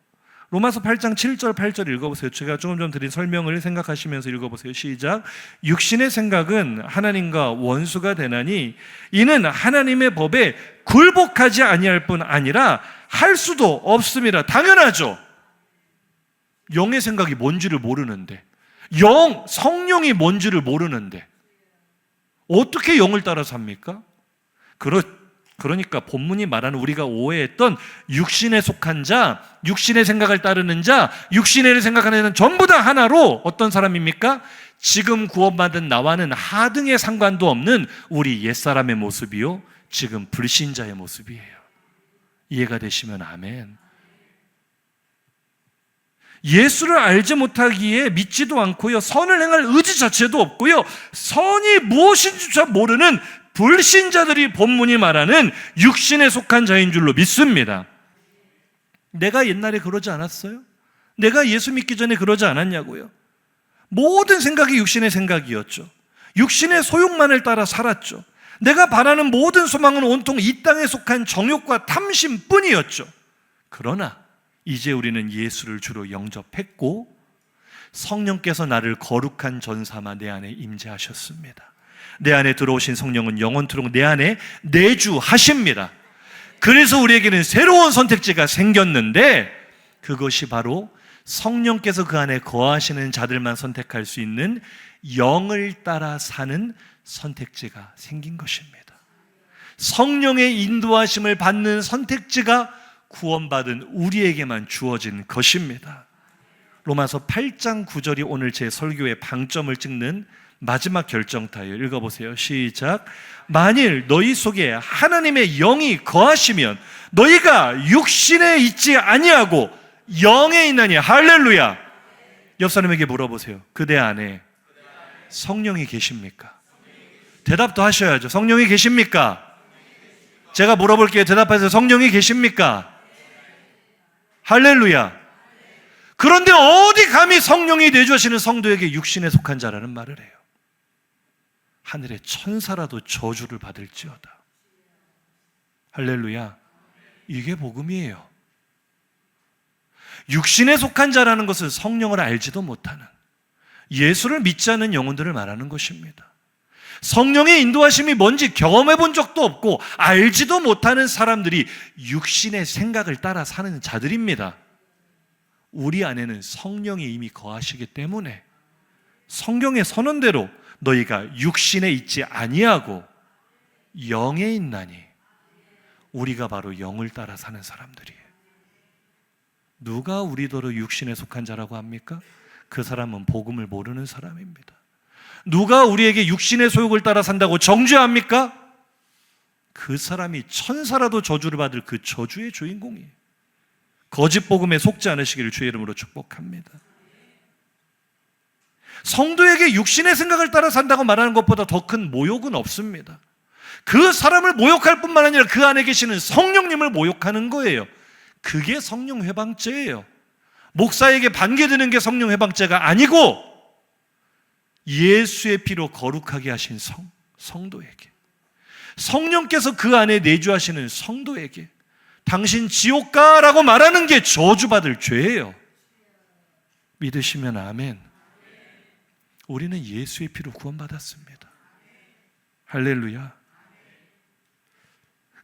로마서 8장 7절 8절 읽어보세요. 제가 조금 전 드린 설명을 생각하시면서 읽어보세요. 시작. 육신의 생각은 하나님과 원수가 되나니 이는 하나님의 법에 굴복하지 아니할 뿐 아니라 할 수도 없습니다. 당연하죠. 영의 생각이 뭔지를 모르는데, 성령이 뭔지를 모르는데 어떻게 영을 따라 삽니까? 그러니까 본문이 말하는 우리가 오해했던 육신에 속한 자, 육신의 생각을 따르는 자, 육신의 생각하는 자는 전부 다 하나로 어떤 사람입니까? 지금 구원받은 나와는 하등의 상관도 없는 우리 옛사람의 모습이요, 지금 불신자의 모습이에요. 이해가 되시면 아멘. 예수를 알지 못하기에 믿지도 않고요, 선을 행할 의지 자체도 없고요, 선이 무엇인지조차 모르는 불신자들이 본문이 말하는 육신에 속한 자인 줄로 믿습니다. 내가 옛날에 그러지 않았어요? 내가 예수 믿기 전에 그러지 않았냐고요? 모든 생각이 육신의 생각이었죠. 육신의 소욕만을 따라 살았죠. 내가 바라는 모든 소망은 온통 이 땅에 속한 정욕과 탐심뿐이었죠. 그러나 이제 우리는 예수를 주로 영접했고 성령께서 나를 거룩한 전사마 내 안에 임재하셨습니다. 내 안에 들어오신 성령은 영원토록 내 안에 내주하십니다. 그래서 우리에게는 새로운 선택지가 생겼는데 그것이 바로 성령께서 그 안에 거하시는 자들만 선택할 수 있는 영을 따라 사는 선택지가 생긴 것입니다. 성령의 인도하심을 받는 선택지가 구원받은 우리에게만 주어진 것입니다. 로마서 8장 9절이 오늘 제 설교의 방점을 찍는 마지막 결정타예요. 읽어보세요. 시작. 만일 너희 속에 하나님의 영이 거하시면 너희가 육신에 있지 아니하고 영에 있나니. 할렐루야. 옆 사람에게 물어보세요. 그대 안에 성령이 계십니까? 대답도 하셔야죠. 성령이 계십니까? 제가 물어볼게요. 대답하세요. 성령이 계십니까? 할렐루야. 그런데 어디 감히 성령이 내주시는 성도에게 육신에 속한 자라는 말을 해요. 하늘의 천사라도 저주를 받을지어다. 할렐루야. 이게 복음이에요. 육신에 속한 자라는 것은 성령을 알지도 못하는, 예수를 믿지 않는 영혼들을 말하는 것입니다. 성령의 인도하심이 뭔지 경험해 본 적도 없고 알지도 못하는 사람들이 육신의 생각을 따라 사는 자들입니다. 우리 안에는 성령이 이미 거하시기 때문에 성경의 선언대로 너희가 육신에 있지 아니하고 영에 있나니, 우리가 바로 영을 따라 사는 사람들이에요. 누가 우리더러 육신에 속한 자라고 합니까? 그 사람은 복음을 모르는 사람입니다. 누가 우리에게 육신의 소욕을 따라 산다고 정죄합니까? 그 사람이 천사라도 저주를 받을 그 저주의 주인공이에요. 거짓 복음에 속지 않으시기를 주의 이름으로 축복합니다. 성도에게 육신의 생각을 따라 산다고 말하는 것보다 더 큰 모욕은 없습니다. 그 사람을 모욕할 뿐만 아니라 그 안에 계시는 성령님을 모욕하는 거예요. 그게 성령 회방죄예요. 목사에게 반겨드는 게 성령 회방죄가 아니고 예수의 피로 거룩하게 하신 성도에게, 성령께서 그 안에 내주하시는 성도에게 당신 지옥 가라고 말하는 게 저주받을 죄예요. 믿으시면 아멘. 우리는 예수의 피로 구원받았습니다. 할렐루야.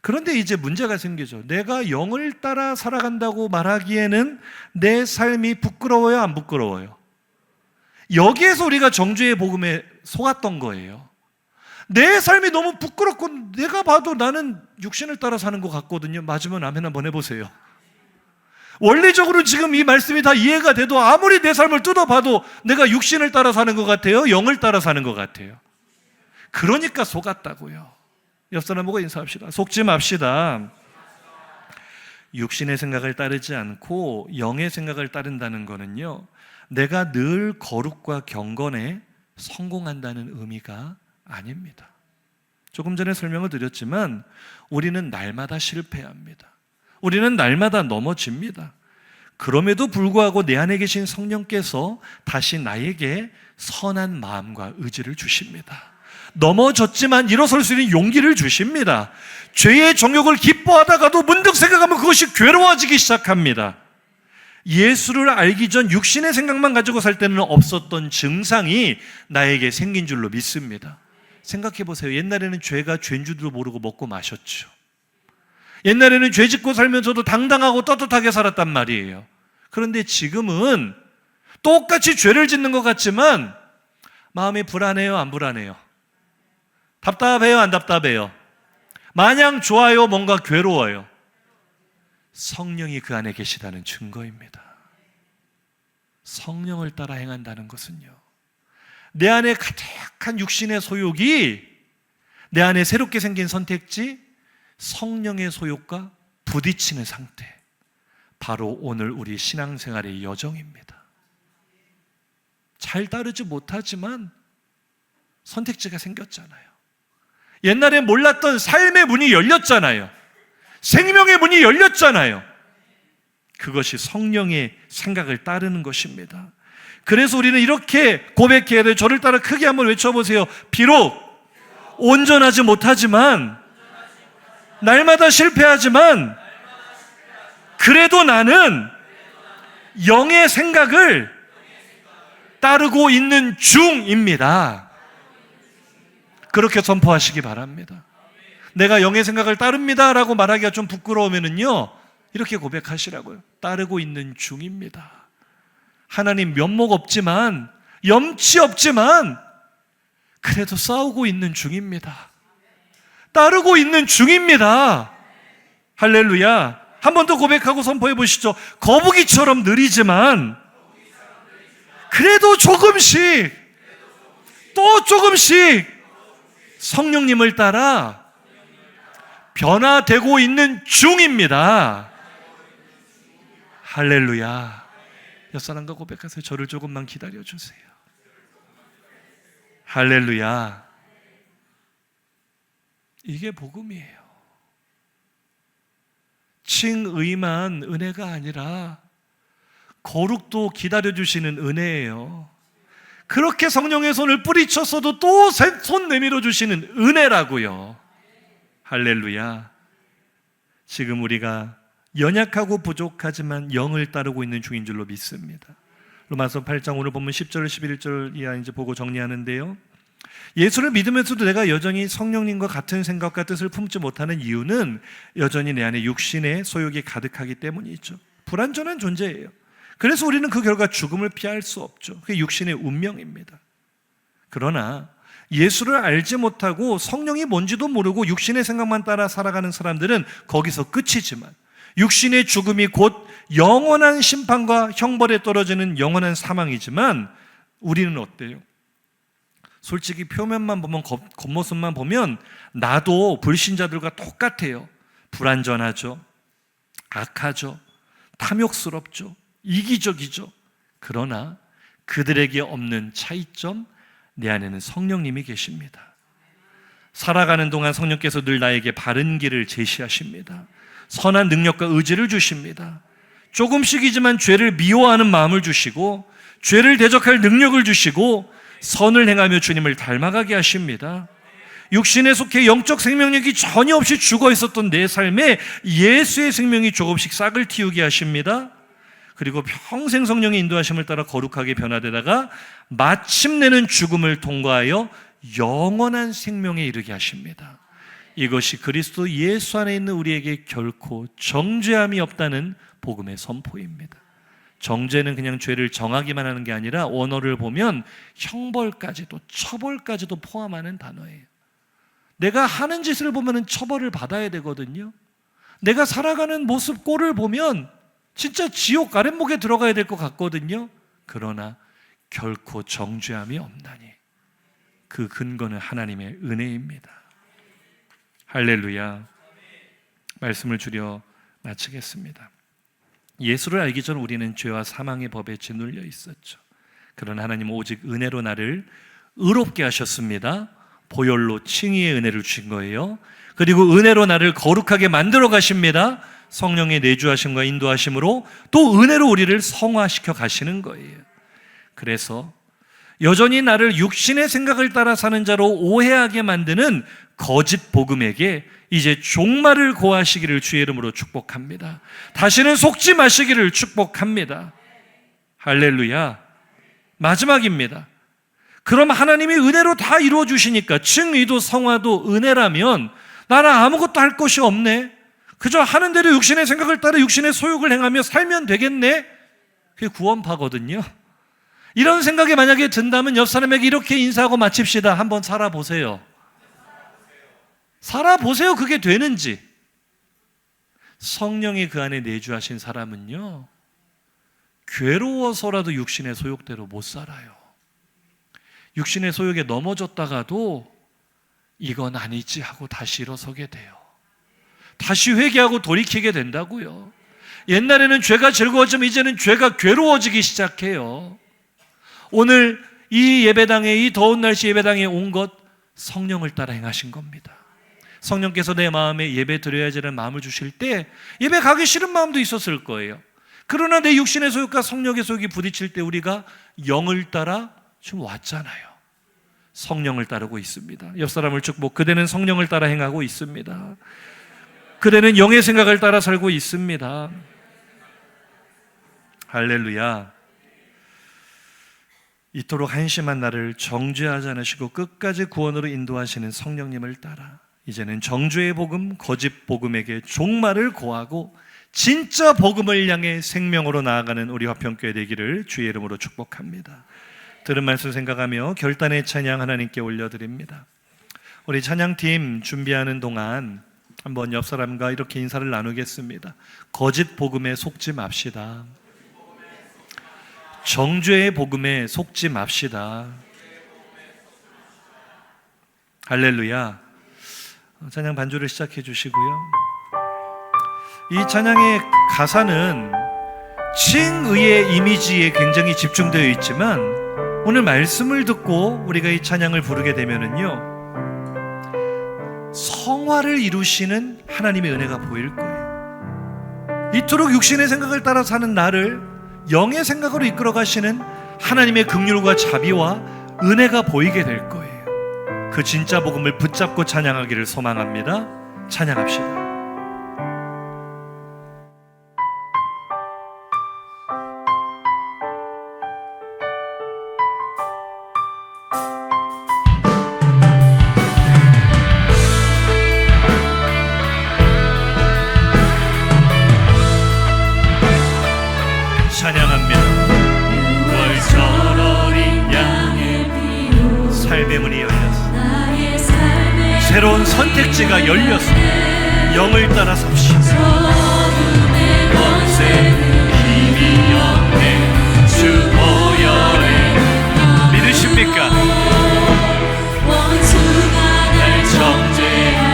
그런데 이제 문제가 생기죠. 내가 영을 따라 살아간다고 말하기에는 내 삶이 부끄러워요, 안 부끄러워요? 여기에서 우리가 정죄의 복음에 속았던 거예요. 내 삶이 너무 부끄럽고 내가 봐도 나는 육신을 따라 사는 것 같거든요. 맞으면 아멘 한번 해보세요. 원리적으로 지금 이 말씀이 다 이해가 돼도 아무리 내 삶을 뜯어봐도 내가 육신을 따라 사는 것 같아요? 영을 따라 사는 것 같아요? 그러니까 속았다고요. 옆 사람 보고 인사합시다. 속지 맙시다. 육신의 생각을 따르지 않고 영의 생각을 따른다는 것은요, 내가 늘 거룩과 경건에 성공한다는 의미가 아닙니다. 조금 전에 설명을 드렸지만 우리는 날마다 실패합니다. 우리는 날마다 넘어집니다. 그럼에도 불구하고 내 안에 계신 성령께서 다시 나에게 선한 마음과 의지를 주십니다. 넘어졌지만 일어설 수 있는 용기를 주십니다. 죄의 정욕을 기뻐하다가도 문득 생각하면 그것이 괴로워지기 시작합니다. 예수를 알기 전 육신의 생각만 가지고 살 때는 없었던 증상이 나에게 생긴 줄로 믿습니다. 생각해 보세요. 옛날에는 죄가 죄인 줄도 모르고 먹고 마셨죠. 옛날에는 죄 짓고 살면서도 당당하고 떳떳하게 살았단 말이에요. 그런데 지금은 똑같이 죄를 짓는 것 같지만 마음이 불안해요, 안 불안해요? 답답해요, 안 답답해요? 마냥 좋아요, 뭔가 괴로워요? 성령이 그 안에 계시다는 증거입니다. 성령을 따라 행한다는 것은요, 내 안에 가득한 육신의 소욕이 내 안에 새롭게 생긴 선택지, 성령의 소욕과 부딪히는 상태, 바로 오늘 우리 신앙생활의 여정입니다. 잘 따르지 못하지만 선택지가 생겼잖아요. 옛날에 몰랐던 삶의 문이 열렸잖아요. 생명의 문이 열렸잖아요. 그것이 성령의 생각을 따르는 것입니다. 그래서 우리는 이렇게 고백해야 돼요. 저를 따라 크게 한번 외쳐보세요. 비록 온전하지 못하지만, 날마다 실패하지만, 그래도 나는 영의 생각을 따르고 있는 중입니다. 그렇게 선포하시기 바랍니다. 내가 영의 생각을 따릅니다 라고 말하기가 좀 부끄러우면요, 이렇게 고백하시라고요. 따르고 있는 중입니다. 하나님 면목 없지만, 염치 없지만 그래도 싸우고 있는 중입니다. 따르고 있는 중입니다. 할렐루야. 한 번 더 고백하고 선포해 보시죠. 거북이처럼 느리지만 그래도 조금씩, 또 조금씩 성령님을 따라 변화되고 있는 중입니다. 할렐루야. 옆사람과 고백하세요. 저를 조금만 기다려주세요. 할렐루야. 이게 복음이에요. 칭의만 은혜가 아니라 거룩도 기다려주시는 은혜예요. 그렇게 성령의 손을 뿌리쳤어도 또 손 내밀어 주시는 은혜라고요. 할렐루야. 지금 우리가 연약하고 부족하지만 영을 따르고 있는 중인 줄로 믿습니다. 로마서 8장 오늘 보면 10절 11절 이하 이제 보고 정리하는데요, 예수를 믿으면서도 내가 여전히 성령님과 같은 생각과 뜻을 품지 못하는 이유는 여전히 내 안에 육신의 소욕이 가득하기 때문이죠. 불완전한 존재예요. 그래서 우리는 그 결과 죽음을 피할 수 없죠. 그게 육신의 운명입니다. 그러나 예수를 알지 못하고 성령이 뭔지도 모르고 육신의 생각만 따라 살아가는 사람들은 거기서 끝이지만, 육신의 죽음이 곧 영원한 심판과 형벌에 떨어지는 영원한 사망이지만, 우리는 어때요? 솔직히 표면만 보면, 겉모습만 보면 나도 불신자들과 똑같아요. 불완전하죠, 악하죠, 탐욕스럽죠, 이기적이죠. 그러나 그들에게 없는 차이점, 내 안에는 성령님이 계십니다. 살아가는 동안 성령께서 늘 나에게 바른 길을 제시하십니다. 선한 능력과 의지를 주십니다. 조금씩이지만 죄를 미워하는 마음을 주시고, 죄를 대적할 능력을 주시고, 선을 행하며 주님을 닮아가게 하십니다. 육신에 속해 영적 생명력이 전혀 없이 죽어 있었던 내 삶에 예수의 생명이 조금씩 싹을 틔우게 하십니다. 그리고 평생 성령의 인도하심을 따라 거룩하게 변화되다가 마침내는 죽음을 통과하여 영원한 생명에 이르게 하십니다. 이것이 그리스도 예수 안에 있는 우리에게 결코 정죄함이 없다는 복음의 선포입니다. 정죄는 그냥 죄를 정하기만 하는 게 아니라 원어를 보면 형벌까지도, 처벌까지도 포함하는 단어예요. 내가 하는 짓을 보면 처벌을 받아야 되거든요. 내가 살아가는 모습 꼴을 보면 진짜 지옥 아랫목에 들어가야 될 것 같거든요. 그러나 결코 정죄함이 없나니 그 근거는 하나님의 은혜입니다. 할렐루야. 말씀을 줄여 마치겠습니다. 예수를 알기 전 우리는 죄와 사망의 법에 짓눌려 있었죠. 그러나 하나님은 오직 은혜로 나를 의롭게 하셨습니다. 보혈로 칭의의 은혜를 주신 거예요. 그리고 은혜로 나를 거룩하게 만들어 가십니다. 성령의 내주하심과 인도하심으로 또 은혜로 우리를 성화시켜 가시는 거예요. 그래서 여전히 나를 육신의 생각을 따라 사는 자로 오해하게 만드는 거짓 복음에게 이제 종말을 고하시기를 주의 이름으로 축복합니다. 다시는 속지 마시기를 축복합니다. 할렐루야. 마지막입니다. 그럼 하나님이 은혜로 다 이루어 주시니까 칭의도 성화도 은혜라면 나는 아무것도 할 것이 없네, 그저 하는 대로 육신의 생각을 따라 육신의 소욕을 행하며 살면 되겠네, 그게 구원파거든요. 이런 생각이 만약에 든다면 옆 사람에게 이렇게 인사하고 마칩시다. 한번 살아보세요. 살아보세요. 그게 되는지. 성령이 그 안에 내주하신 사람은요, 괴로워서라도 육신의 소욕대로 못 살아요. 육신의 소욕에 넘어졌다가도 이건 아니지 하고 다시 일어서게 돼요. 다시 회개하고 돌이키게 된다고요. 옛날에는 죄가 즐거워지면 이제는 죄가 괴로워지기 시작해요. 오늘 이 예배당에, 이 더운 날씨 예배당에 온 것 성령을 따라 행하신 겁니다. 성령께서 내 마음에 예배 드려야지라는 마음을 주실 때 예배 가기 싫은 마음도 있었을 거예요. 그러나 내 육신의 소욕과 성령의 소욕이 부딪힐 때 우리가 영을 따라 지금 왔잖아요. 성령을 따르고 있습니다. 옆 사람을 축복. 그대는 성령을 따라 행하고 있습니다. 그대는 영의 생각을 따라 살고 있습니다. 할렐루야. 이토록 한심한 나를 정죄하지 않으시고 끝까지 구원으로 인도하시는 성령님을 따라 이제는 정죄의 복음, 거짓 복음에게 종말을 고하고 진짜 복음을 향해 생명으로 나아가는 우리 화평교회 되기를 주의 이름으로 축복합니다. 들은 말씀 생각하며 결단의 찬양 하나님께 올려드립니다. 우리 찬양팀 준비하는 동안 한번 옆 사람과 이렇게 인사를 나누겠습니다. 거짓 복음에 속지 맙시다. 정죄의 복음에 속지 맙시다. 할렐루야. 찬양 반주를 시작해 주시고요. 이 찬양의 가사는 칭의의 이미지에 굉장히 집중되어 있지만 오늘 말씀을 듣고 우리가 이 찬양을 부르게 되면은요, 성화를 이루시는 하나님의 은혜가 보일 거예요. 이토록 육신의 생각을 따라 사는 나를 영의 생각으로 이끌어 가시는 하나님의 긍휼과 자비와 은혜가 보이게 될 거예요. 그 진짜 복음을 붙잡고 찬양하기를 소망합니다. 찬양합시다. 찬양합니다. 6월절 어린 양의 피로 삶의 문이 열렸습니다. 새로운 선택지가 열렸습니다. 영을 따라 삽시다. 권세는 힘이 없네 주 보혈에 믿으십니까? 날 정죄할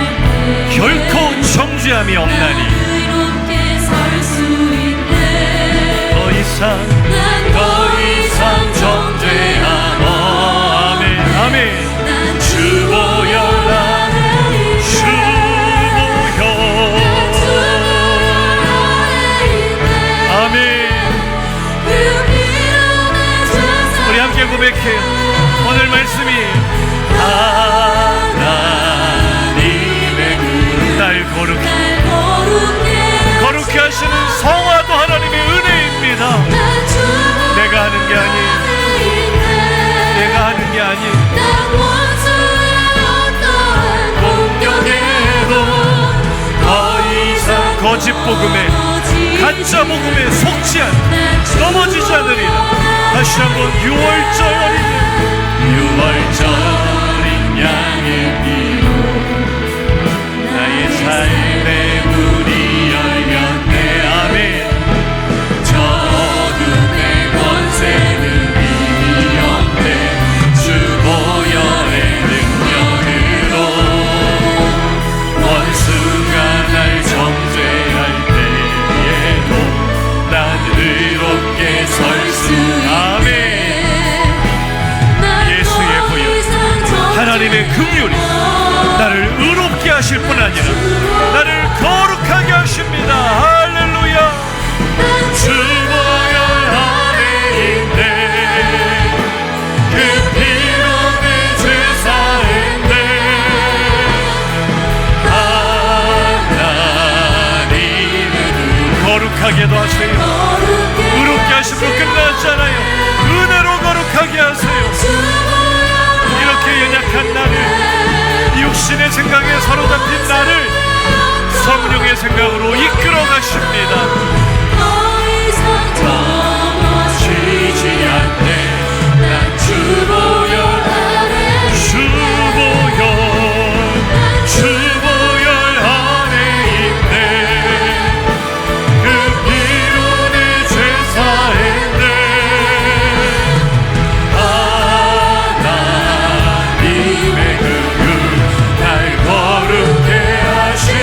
때 결코 정죄함이 없나니 더 이상 정죄함 아멘 아멘 주 보혈 주 보혈 아멘. 우리 함께 고백해요. 오늘 말씀이 하나님의 날 거룩해 하시는 성화도 하나님의 은혜입니다. 내가 하는 게 아니 공경에도 더 이상 거짓 복음에 가짜 복음에 속지 않고 넘어지지 않으리라. 다시 한번 6월절 어린 양의 피로 나의 삶의 문이 열렸네 아멘. 저 어둠의 권세는 힘이 없네 주 보혈의 능력으로 원수가 날 정죄할 때 하나님의 긍휼이 나를 의롭게 하실 뿐 아니라 나를 거룩하게 하십니다. 할렐루야. 주보혈 안에 있네. 그 피로 내 죄 사했네. 하나님의 거룩하게도 하세요. 의롭게 하심으로 끝나지 않아요. 은혜로 거룩하게 하세요. 이렇게 연약한 나를, 육신의 생각에 사로잡힌 나를 성령의 생각으로 이끌어 가십니다. 지지 않네. 난 주보혈 안에 주보혈 안에 있네. 그 피로 내 죄 사했네. 하나님의 긍휼 날 거룩해 하시오.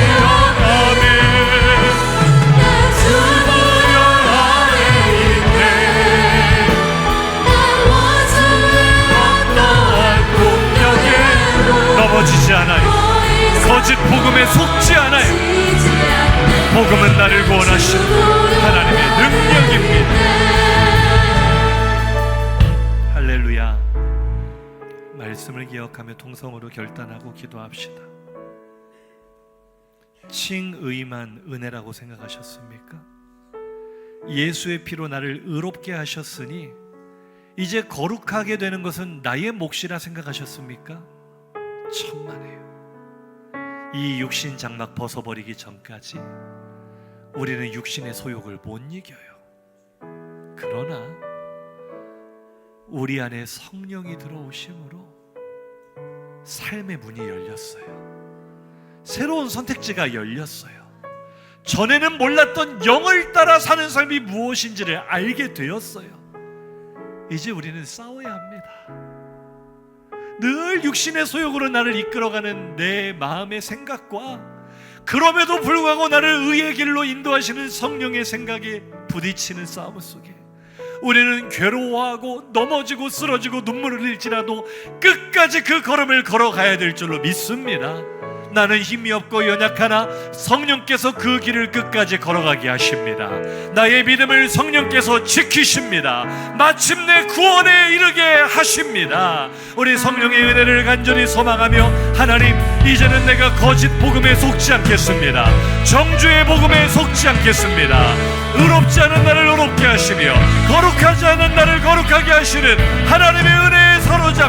넘어지지 않아요. 거짓 복음에 속지 않아요. 복음은 나를 구원하시는 하나님의 능력입니다. 할렐루야. 말씀을 기억하며 통성으로 결단하고 기도합시다. 칭의만 은혜라고 생각하셨습니까? 예수의 피로 나를 의롭게 하셨으니 이제 거룩하게 되는 것은 나의 몫이라 생각하셨습니까? 천만에요. 이 육신 장막 벗어버리기 전까지 우리는 육신의 소욕을 못 이겨요. 그러나 우리 안에 성령이 들어오심으로 삶의 문이 열렸어요. 새로운 선택지가 열렸어요. 전에는 몰랐던 영을 따라 사는 삶이 무엇인지를 알게 되었어요. 이제 우리는 싸워야 합니다. 늘 육신의 소욕으로 나를 이끌어가는 내 마음의 생각과 그럼에도 불구하고 나를 의의 길로 인도하시는 성령의 생각에 부딪히는 싸움 속에 우리는 괴로워하고 넘어지고 쓰러지고 눈물을 흘릴지라도 끝까지 그 걸음을 걸어가야 될 줄로 믿습니다. 나는 힘이 없고 연약하나 성령께서 그 길을 끝까지 걸어가게 하십니다. 나의 믿음을 성령께서 지키십니다. 마침내 구원에 이르게 하십니다. 우리 성령의 은혜를 간절히 소망하며, 하나님, 이제는 내가 거짓 복음에 속지 않겠습니다. 정죄의 복음에 속지 않겠습니다. 의롭지 않은 나를 의롭게 하시며 거룩하지 않은 나를 거룩하게 하시는 하나님의 은혜에 사로잡